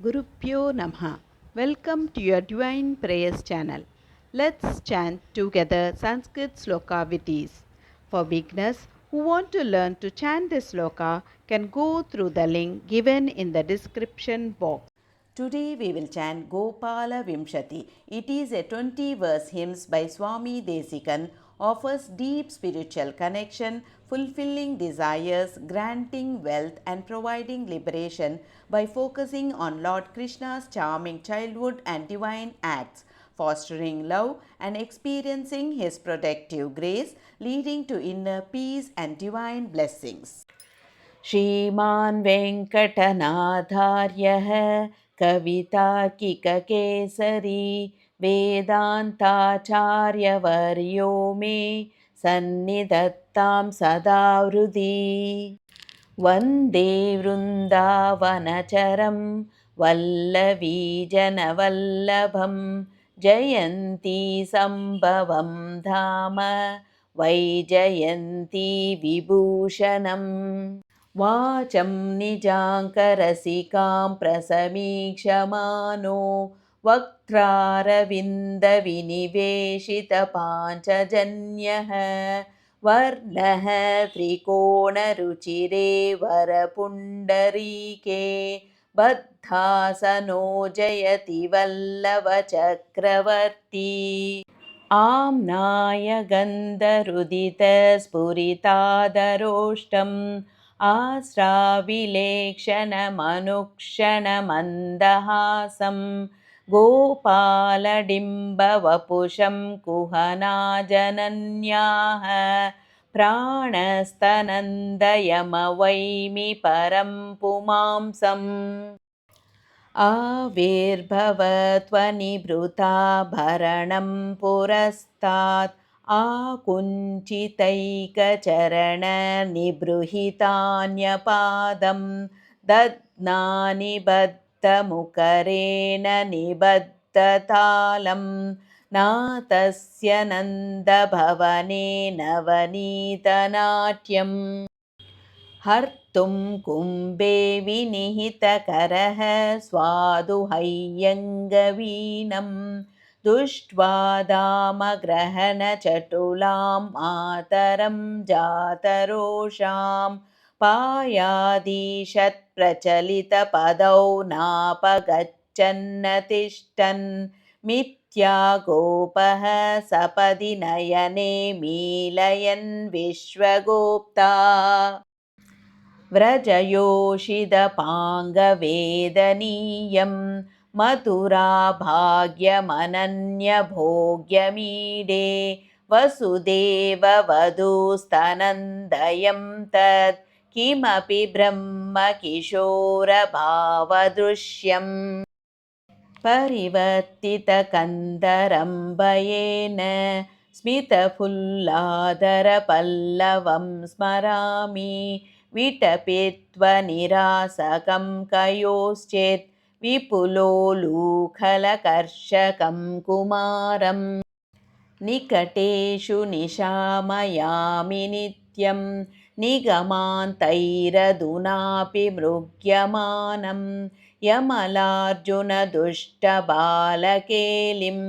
Gurupyo Namaha. Welcome to your Divine Prayers channel. Let's chant together Sanskrit sloka with ease. For beginners who want to learn to chant this sloka can go through the link given in the description box. Today we will chant Gopala Vimshati. It is a 20-verse hymn by Swami Desikan, offers deep spiritual connection, fulfilling desires, granting wealth and providing liberation by focusing on Lord Krishna's charming childhood and divine acts, fostering love and experiencing his protective grace, leading to inner peace and divine blessings. श्रीमान् वेङ्कटनाथार्यः कवितार्किककेसरी वेदान्ताचार्यवर्यो मे सन्निधत्तां सदा हृदि वन्दे वृन्दावनचरं वल्लवीजनवल्लभं जयन्ती सम्भवं धाम वैजयन्ती विभूषणम् वाचं निजाङ्करसिकां प्रसमीक्षमानो वक्त्रारविन्दविनिवेशितपाञ्चजन्यः वर्णः त्रिकोणरुचिरे वरपुण्डरीके बद्धासनो जयति वल्लभचक्रवर्ती आम्नाय गन्धरुदितस्फुरितादरोष्टम् आस्राविलेक्षणमनुक्षणमन्दहासं गोपालडिम्बवपुषं कुहनाजनन्याः प्राणस्तनन्दयमवैमि परं पुमांसम् आविर्भवत्वनिभृताभरणं पुरस्तात् आकुञ्चितैकचरणनिबृहितान्यपादं दद्नानिबद्धमुकरेण निबद्धतालं नाथस्य नन्दभवने नवनीतनाट्यम् हर्तुं कुम्भे विनिहितकरः स्वादुहय्यङ्गवीनं दुष्ट्वा दामग्रहणचटुलां मातरं जातरोषां पायादीशत्प्रचलितपदौ नापगच्छन्नतिष्ठन् मिथ्या गोपः सपदि नयने मीलयन् विश्वगोप्ता व्रजयोषिदपाङ्गवेदनीयं मधुराभाग्यमनन्यभोग्यमीडे वसुदेववधूस्तनन्दयं तत् किमपि ब्रह्मकिशोरभावदृश्यम् परिवर्तितकन्दरम्बयेन स्मितफुल्लाधरपल्लवं स्मरामि विटपित्वनिरासकं कयोश्चित् विपुलोलूखलकर्षकं कुमारम् निकटेषु निशामयामि नित्यं निगमान्तैरधुनापि मृग्यमानं यमलार्जुनदुष्टबालकेलिं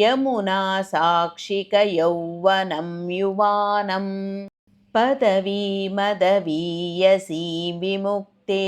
यमुनासाक्षिकयौवनं युवानं पदवीमदवीयसीं विमुक्ते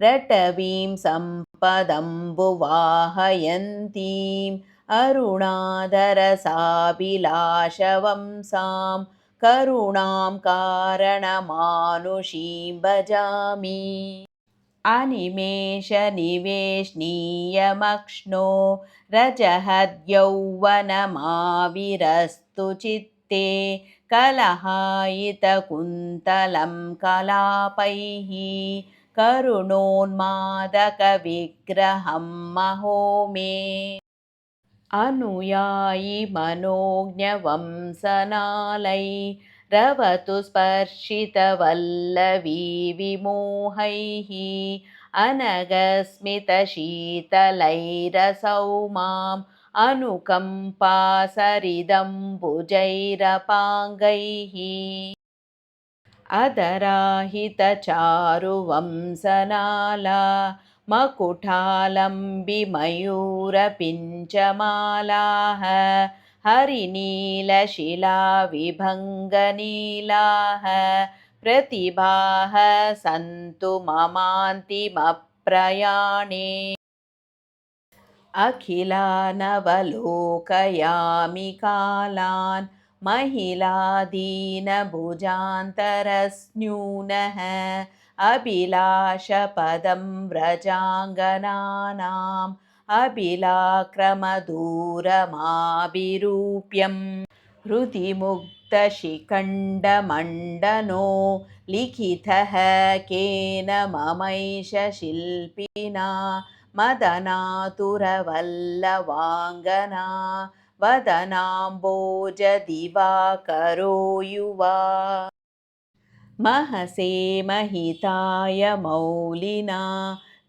रटवीं सम्पदम्बुवाहयन्तीम् अरुणाधरसाभिलाषवंसां करुणां कारणमानुषीं भजामि अनिमेषनिवेशनीयमक्ष्णो रजहद्यौवनमाविरस्तु चित्ते कलहायितकुन्तलं कलापैः करुणोन्मादकविग्रहं महो मे अनुयायि मनोज्ञवंसनालै रवतु स्पर्शितवल्लवी विमोहैः अनगस्मितशीतलैरसौ माम् अनुकम्पासरिदम्बुजैरपाङ्गैः अधराहितचारुवंसनाला मकुठालम्बिमयूरपिञ्चमालाः हरिनीलशिलाविभङ्गनीलाः प्रतिभाः सन्तु ममान्तिमप्रयाणे अखिलानवलोकयामि कालान् महिलादीनभुजान्तरस्न्यूनः अभिलाषपदं व्रजाङ्गनानाम् अभिलाक्रमदूरमाभिरूप्यम् हृदि मुक्तशिखण्डमण्डनो लिखितः केन ममैष शिल्पिना मदनातुरवल्लवाङ्गना वदनाम्बोजदिवाकरो युवा महसे महिताय मौलिना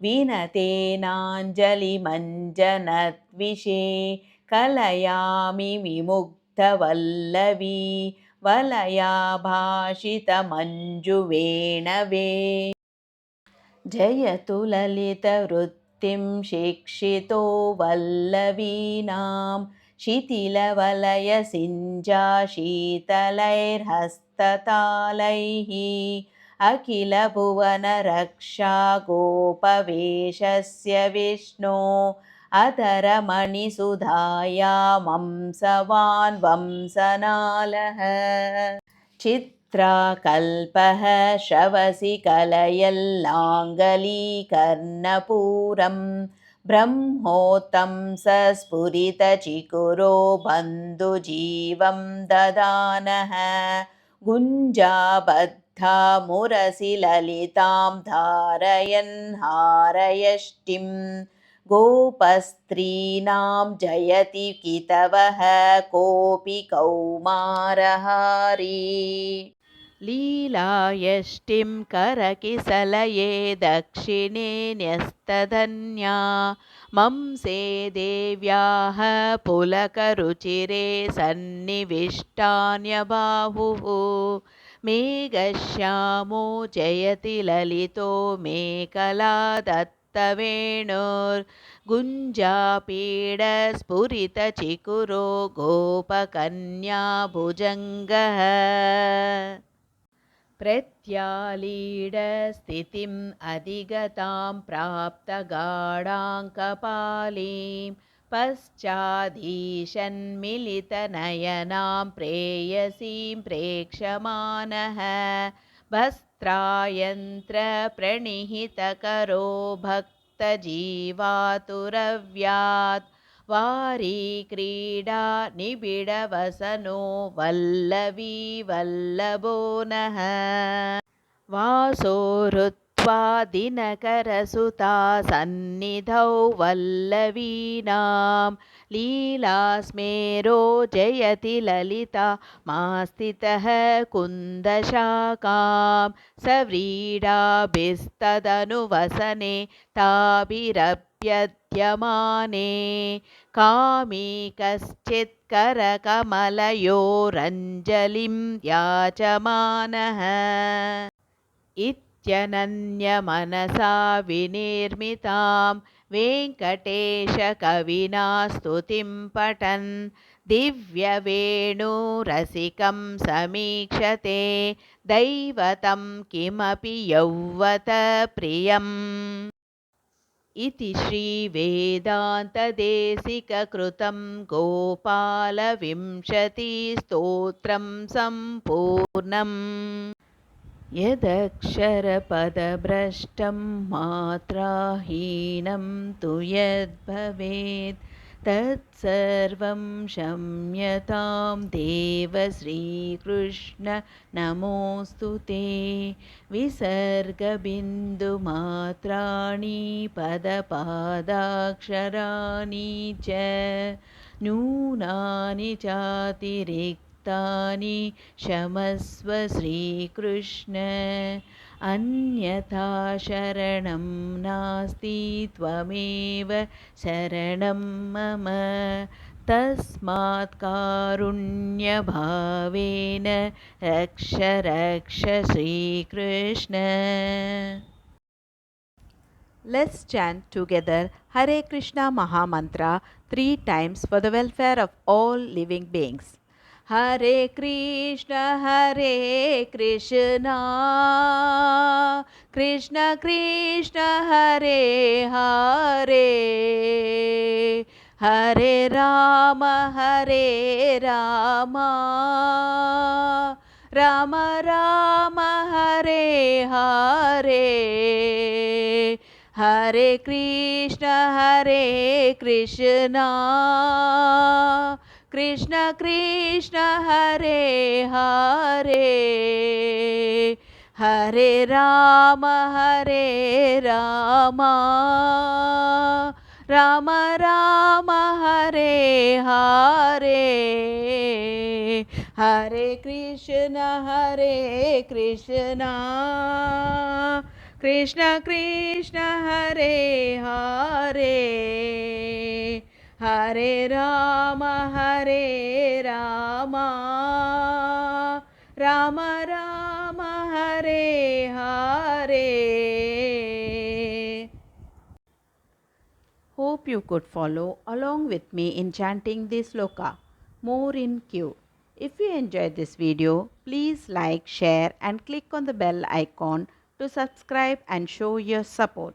विनतेनाञ्जलिमञ्जनद्विषे कलयामि विमुग्धवल्लवी वलया भाषितमञ्जुवेणवे जयतु ललितवृत्तिं शिक्षितो वल्लवीनां शिथिलवलयसिञ्जाशीतलैर्हस्ततालैः अखिलभुवनरक्षा गोपवेशस्य विष्णो अधरमणिसुधायामंसवान् वंसनालः चित्राकल्पः श्रवसि कलयल्लाङ्गलीकर्णपूरं ब्रह्मोत्तंसस्फुरितचिकुरो बन्धुजीवं ददानः गुञ्जाबद्धा मुरसि ललितां धारयन् हारयष्टिं गोपस्त्रीणां जयति कितवः कोऽपि कौमारहारी लीलायष्टिं करकिसलये दक्षिणे न्यस्तधन्या मंसे देव्याः पुलकरुचिरे सन्निविष्टान्यबाहुः मेघश्यामो जयति ललितो मेखलादत्तवेणुर्गुञ्जापीडस्फुरितचिकुरो गोपकन्या भुजङ्गः प्रत्यालीडस्थितिम् अधिगतां प्राप्तगाढाङ्कपालीं पश्चादीशन्मिलितनयनां प्रेयसीं प्रेक्षमाणः वस्त्रायन्त्रप्रणिहितकरो भक्तजीवातुरव्यात् वारी क्रीडा निबिडवसनो वल्लवी वल्लभो नः वासो हृत्वा दिनकरसुता सन्निधौ वल्लवीनां लीलास्मेरो जयति ललिता मास्थितः कुन्दशाखां सव्रीडाभिस्तदनुवसने ताभिरभ्यद्यमाने कामी कश्चित् करकमलयोरञ्जलिं याचमानः इत्यनन्यमनसा विनिर्मितां वेङ्कटेशकविना स्तुतिं पठन् दिव्यवेणुरसिकं समीक्षते दैवतं किमपि यौवतप्रियम् इति श्रीवेदान्तदेशिककृतं गोपालविंशतिस्तोत्रं सम्पूर्णम् यदक्षरपदभ्रष्टं मात्राहीनं तु यद्भवेत् तत्सर्वं क्षम्यतां देव श्रीकृष्ण नमोऽस्तु ते विसर्गबिन्दुमात्राणि पदपादाक्षराणि च न्यूनानि चातिरिक्तानि क्षमस्व श्रीकृष्ण अन्यथा शरणं नास्ति त्वमेव शरणं मम तस्मात् कारुण्यभावेन रक्ष रक्ष Shri Krishna. Let's chant together Hare Krishna Mahamantra 3 times for the welfare of all living beings. Hare Krishna, Krishna Krishna, Hare Hare, Hare Rama, Rama Rama, Hare Hare, Hare Krishna, Krishna Krishna, Hare Hare, Hare Rama, Rama Rama, Hare Hare, Hare Krishna, Krishna Krishna, Hare Hare, Hare Rama, Rama Rama, Hare Hare. Hope you could follow along with me in chanting this sloka. More in queue. If you enjoyed this video, please like, share and click on the bell icon to subscribe and show your support.